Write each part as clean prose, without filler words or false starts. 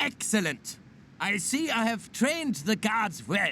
Excellent. I see I have trained the guards well.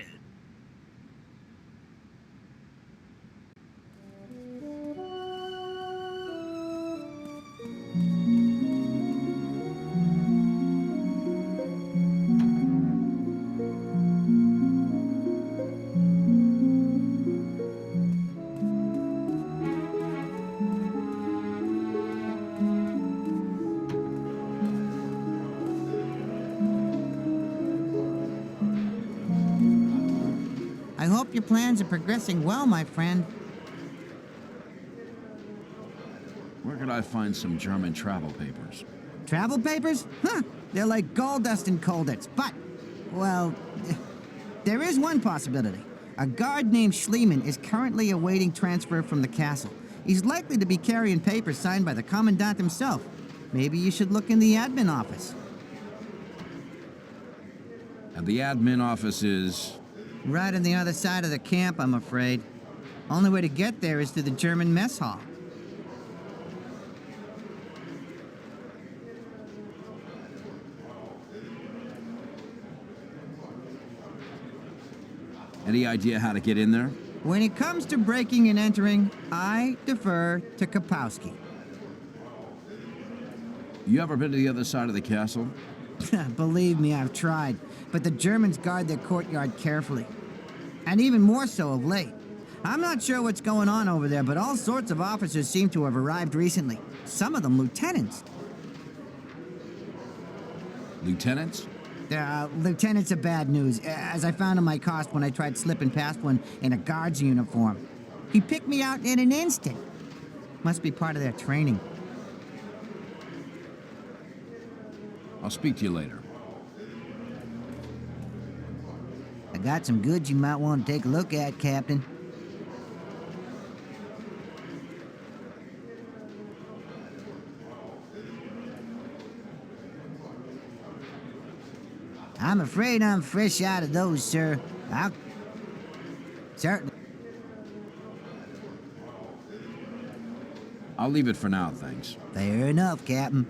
I hope your plans are progressing well, my friend. Where could I find some German travel papers? Travel papers? Huh, they're like gold dust in Colditz, but, well, there is one possibility. A guard named Schliemann is currently awaiting transfer from the castle. He's likely to be carrying papers signed by the Commandant himself. Maybe you should look in the admin office. And the admin office is... Right on the other side of the camp, I'm afraid. Only way to get there is through the German mess hall. Any idea how to get in there? When it comes to breaking and entering, I defer to Kapowski. You ever been to the other side of the castle? Believe me, I've tried, but the Germans guard their courtyard carefully. And even more so of late. I'm not sure what's going on over there, but all sorts of officers seem to have arrived recently. Some of them lieutenants. Lieutenants? Lieutenants are bad news, as I found in my cost when I tried slipping past one in a guard's uniform. He picked me out in an instant. Must be part of their training. I'll speak to you later. I got some goods you might want to take a look at, Captain. I'm afraid I'm fresh out of those, sir. Certainly. I'll leave it for now, thanks. Fair enough, Captain.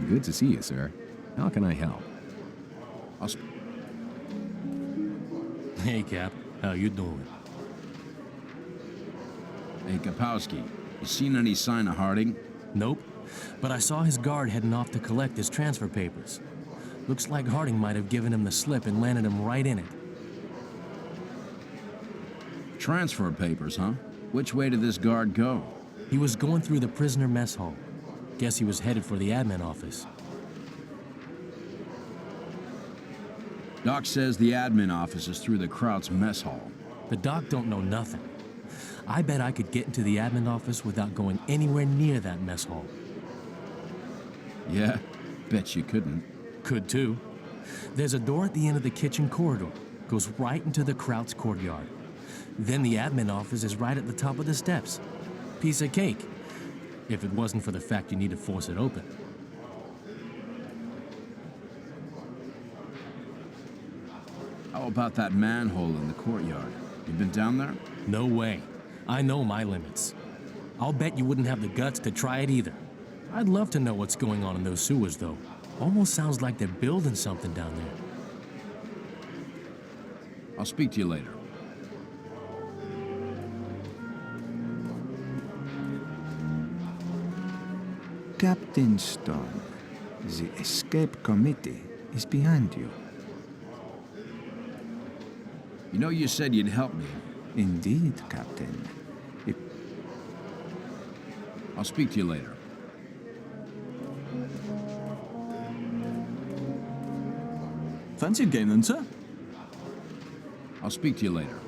Good to see you, sir. How can I help? Hey, Cap. How you doing? Hey, Kapowski, you seen any sign of Harding? Nope. But I saw his guard heading off to collect his transfer papers. Looks like Harding might have given him the slip and landed him right in it. Transfer papers, huh? Which way did this guard go? He was going through the prisoner mess hall. Guess he was headed for the admin office. Doc says the admin office is through the Kraut's mess hall. The doc don't know nothing. I bet I could get into the admin office without going anywhere near that mess hall. Yeah, bet you couldn't. Could too. There's a door at the end of the kitchen corridor. Goes right into the Kraut's courtyard. Then the admin office is right at the top of the steps. Piece of cake. If it wasn't for the fact you need to force it open. How about that manhole in the courtyard? You been down there? No way. I know my limits. I'll bet you wouldn't have the guts to try it either. I'd love to know what's going on in those sewers, though. Almost sounds like they're building something down there. I'll speak to you later. Captain Stone, the escape committee is behind you. You know you said you'd help me. Indeed, Captain. I'll speak to you later. Fancy a game then, sir? I'll speak to you later.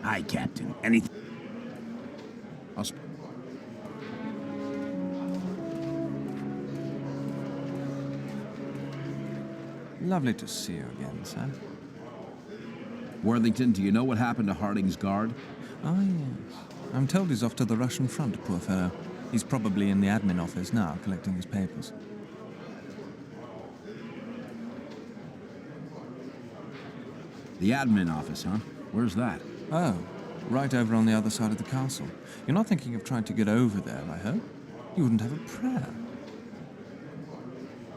Hi, Captain. Anything? Lovely to see you again, sir. Worthington, do you know what happened to Harding's guard? Ah, yes. I'm told he's off to the Russian front, poor fellow. He's probably in the admin office now, collecting his papers. The admin office, huh? Where's that? Oh, Right over on the other side of the castle. You're not thinking of trying to get over there, I hope? You wouldn't have a prayer.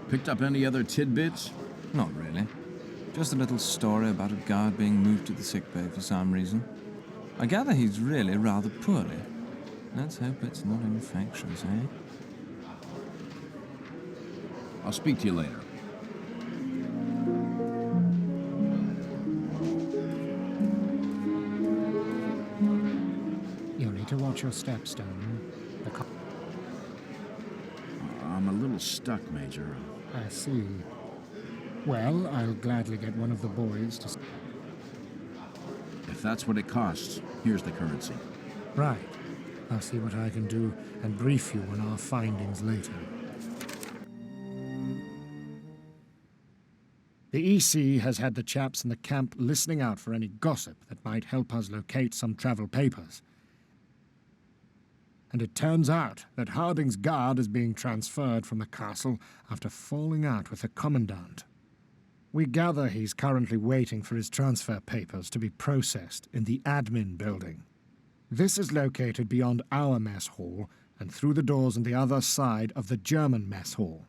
Picked up any other tidbits? Not really. Just a little story about a guard being moved to the sickbay for some reason. I gather he's really rather poorly. Let's hope it's not infectious, eh? I'll speak to you later. You'll need to watch your steps, Stone. I'm a little stuck, Major. I see. Well, I'll gladly get one of the boys to... If that's what it costs, here's the currency. Right. I'll see what I can do and brief you on our findings later. The EC has had the chaps in the camp listening out for any gossip that might help us locate some travel papers. And it turns out that Harding's guard is being transferred from the castle after falling out with the commandant. We gather he's currently waiting for his transfer papers to be processed in the admin building. This is located beyond our mess hall and through the doors on the other side of the German mess hall.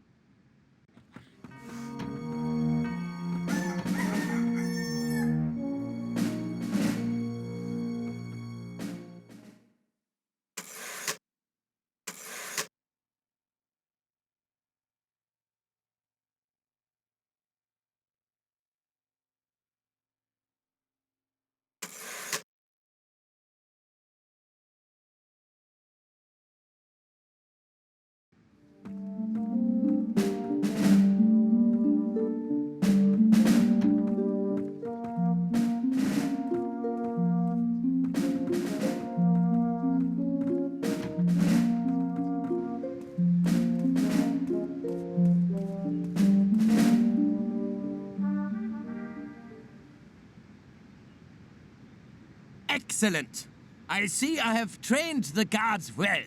Excellent. I see I have trained the guards well.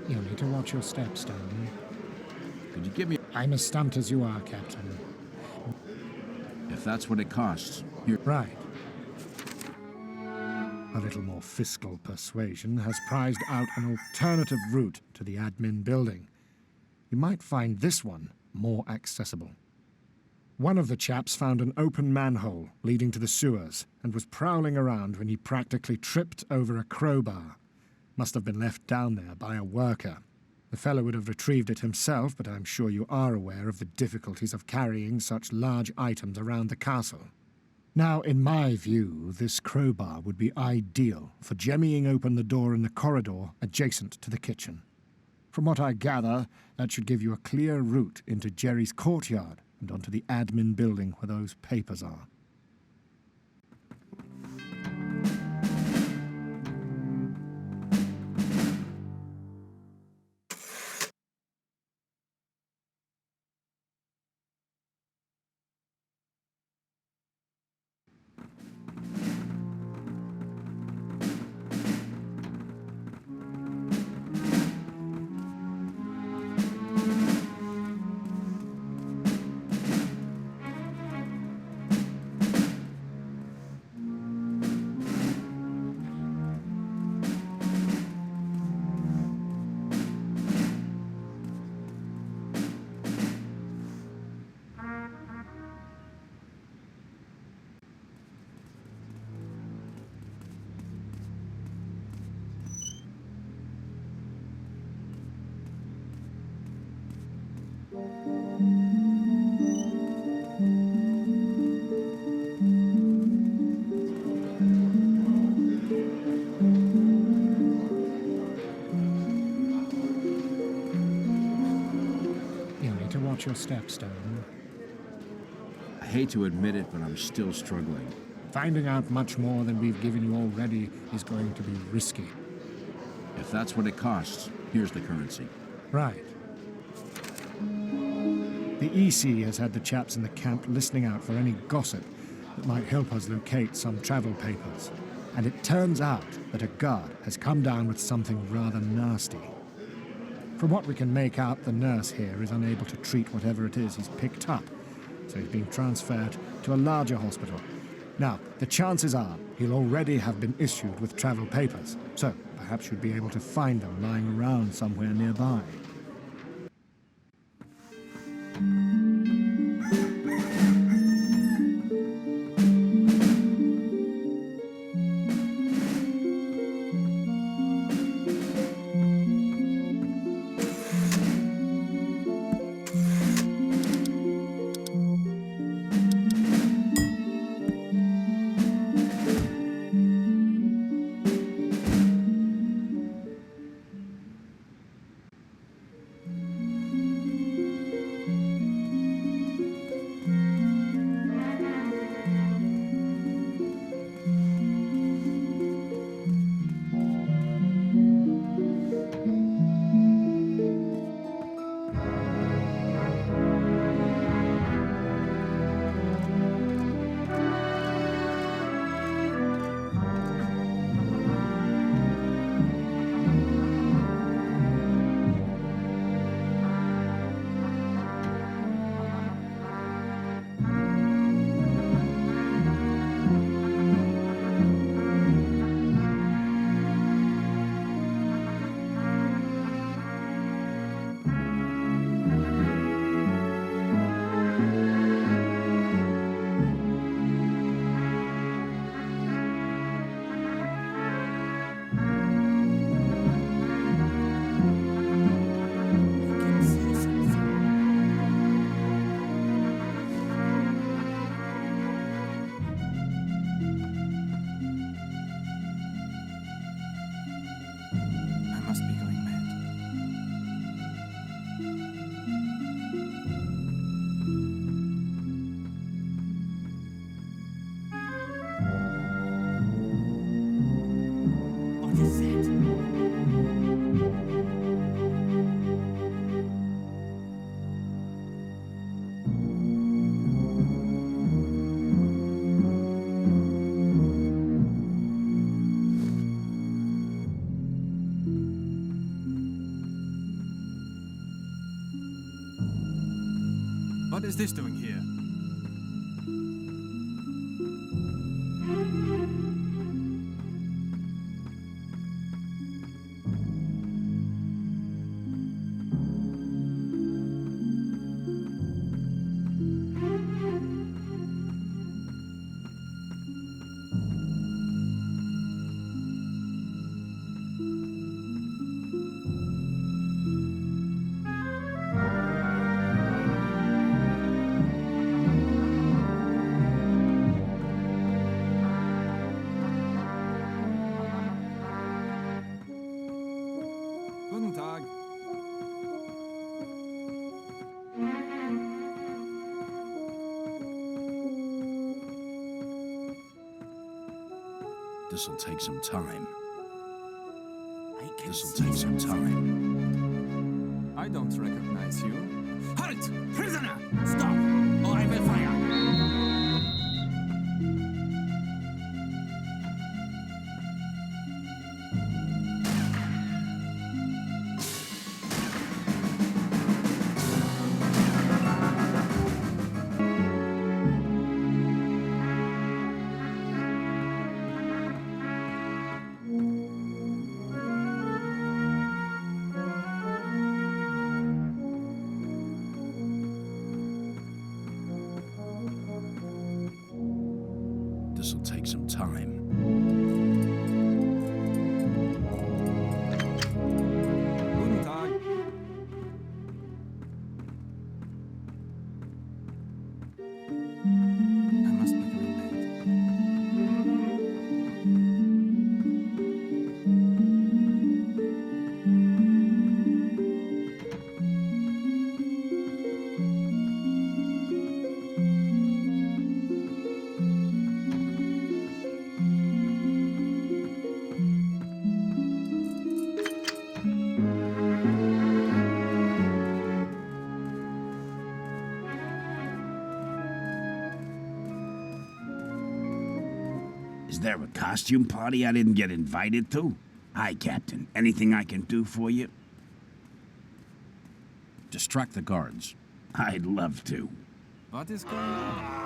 You'll need to watch your steps, Stone. Could you give me... I'm as stumped as you are, Captain. If that's what it costs, here... Right. A little more fiscal persuasion has prized out an alternative route to the admin building. You might find this one more accessible. One of the chaps found an open manhole leading to the sewers and was prowling around when he practically tripped over a crowbar. Must have been left down there by a worker. The fellow would have retrieved it himself, but I'm sure you are aware of the difficulties of carrying such large items around the castle. Now, in my view, this crowbar would be ideal for jemmying open the door in the corridor adjacent to the kitchen. From what I gather, that should give you a clear route into Jerry's courtyard and onto the admin building where those papers are. Watch your steps, Stone. I hate to admit it, but I'm still struggling. Finding out much more than we've given you already is going to be risky. If that's what it costs, here's the currency. Right. The EC has had the chaps in the camp listening out for any gossip that might help us locate some travel papers. And it turns out that a guard has come down with something rather nasty. From what we can make out, the nurse here is unable to treat whatever it is he's picked up, so he's being transferred to a larger hospital. Now, the chances are he'll already have been issued with travel papers, so perhaps you'd be able to find them lying around somewhere nearby. What is this doing here? Guten Tag. This'll take some time. This'll take some time. I don't recognize you. Halt! Prisoner! Stop, or I will fire! This'll take some time. Guten Tag. I must be going mad. Is there a costume party I didn't get invited to? Hi, Captain. Anything I can do for you? Distract the guards. I'd love to. What is going on?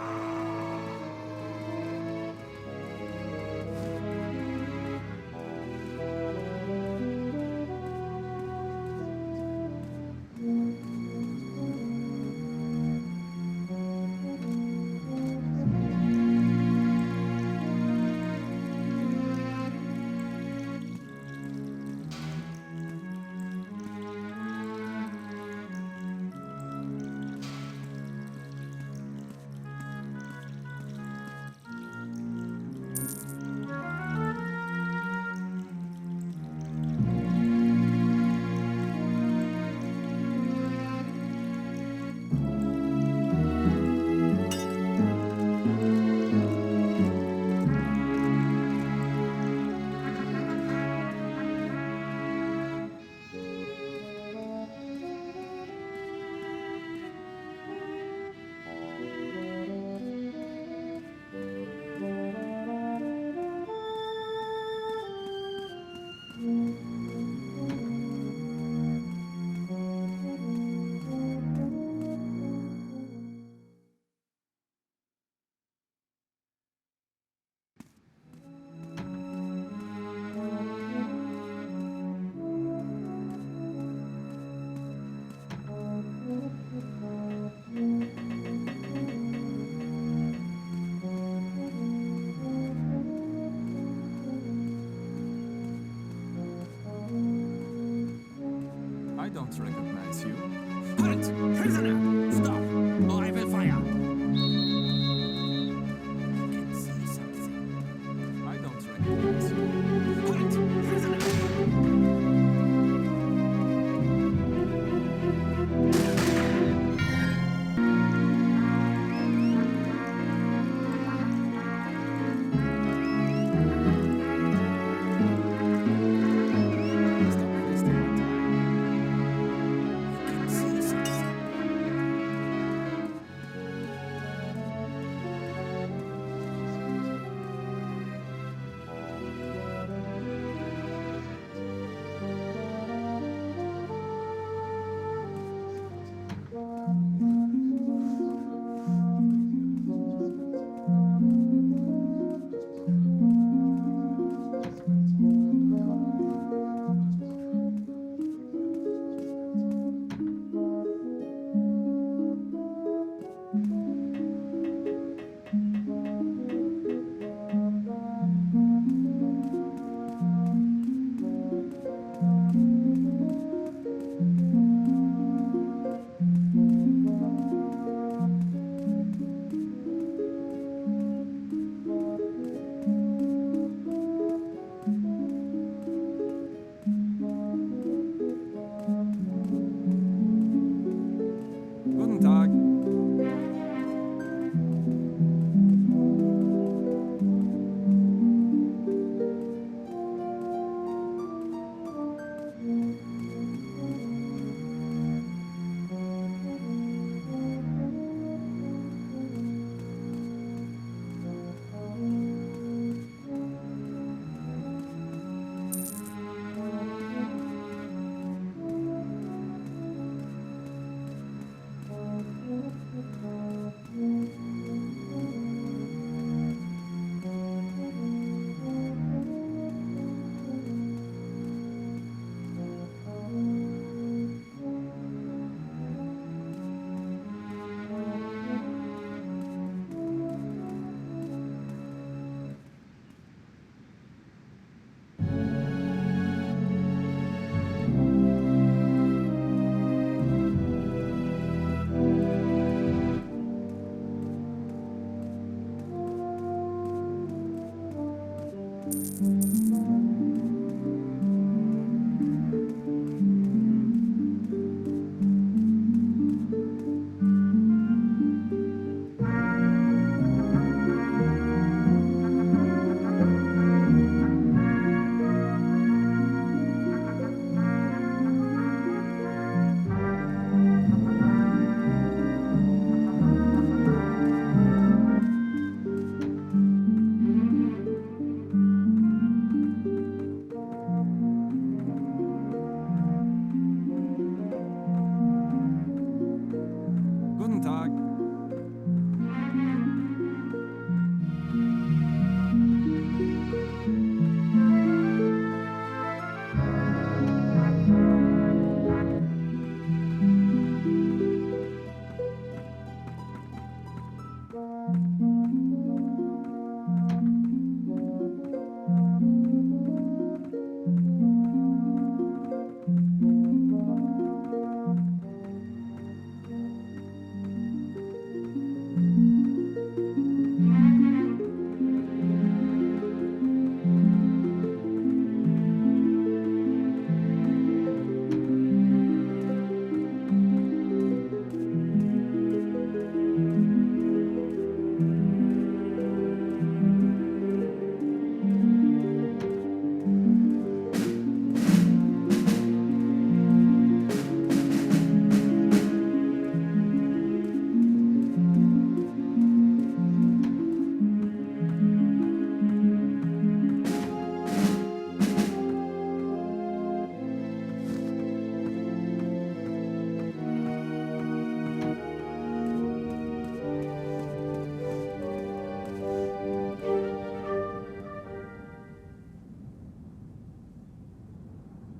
I don't recognize you. Halt! Prisoner! Stop, or I will fire! I can see something. I don't recognize you. Halt! Prisoner! Stop wasting my time. I can see something.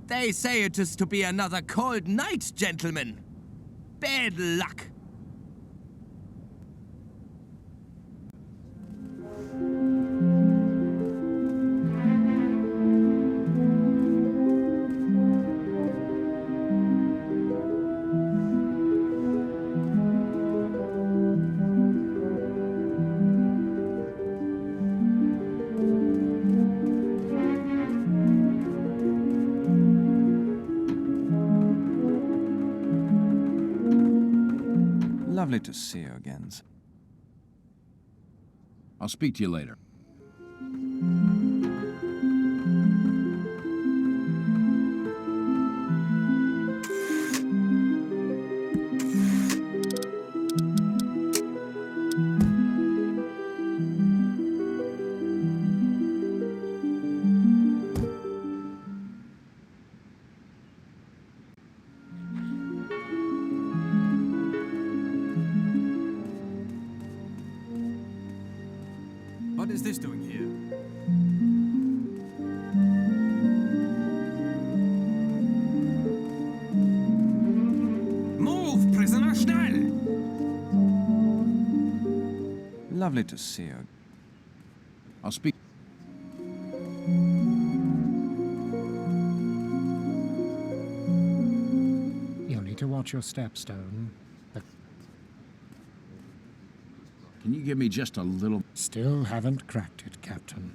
They say it is to be another cold night, gentlemen. Bad luck. Lovely to see you again. I'll speak to you later. What is this doing here? Move, prisoner, schnell! Lovely to see you. I'll speak. You'll need to watch your step, Stone. Can you give me just a little... Still haven't cracked it, Captain.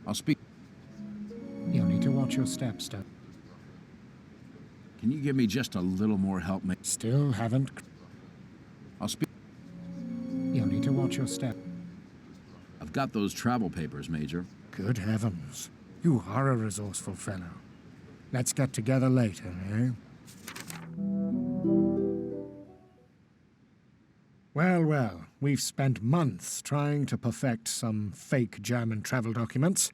I'll speak. You'll need to watch your step, Stone. Can you give me just a little more help, mate? Still haven't... I'll speak. You'll need to watch your step. I've got those travel papers, Major. Good heavens. You are a resourceful fellow. Let's get together later, eh? Well, well, we've spent months trying to perfect some fake German travel documents,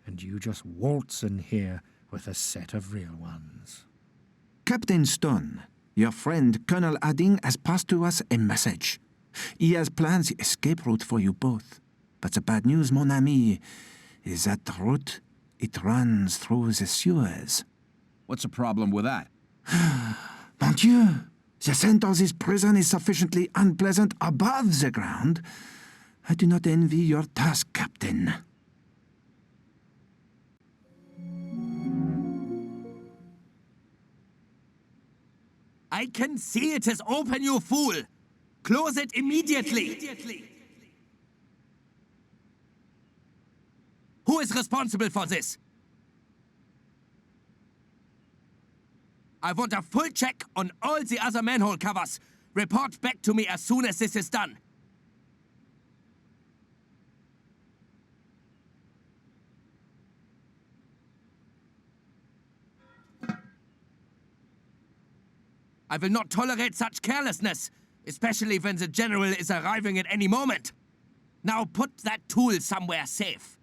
and you just waltz in here with a set of real ones. Captain Stone, your friend Colonel Adding has passed to us a message. He has planned the escape route for you both. But the bad news, mon ami, is that the route, it runs through the sewers. What's the problem with that? Mon Dieu! The scent of this prison is sufficiently unpleasant above the ground. I do not envy your task, Captain. I can see it is open, you fool! Close it immediately! Who is responsible for this? I want a full check on all the other manhole covers. Report back to me as soon as this is done. I will not tolerate such carelessness, especially when the general is arriving at any moment. Now put that tool somewhere safe.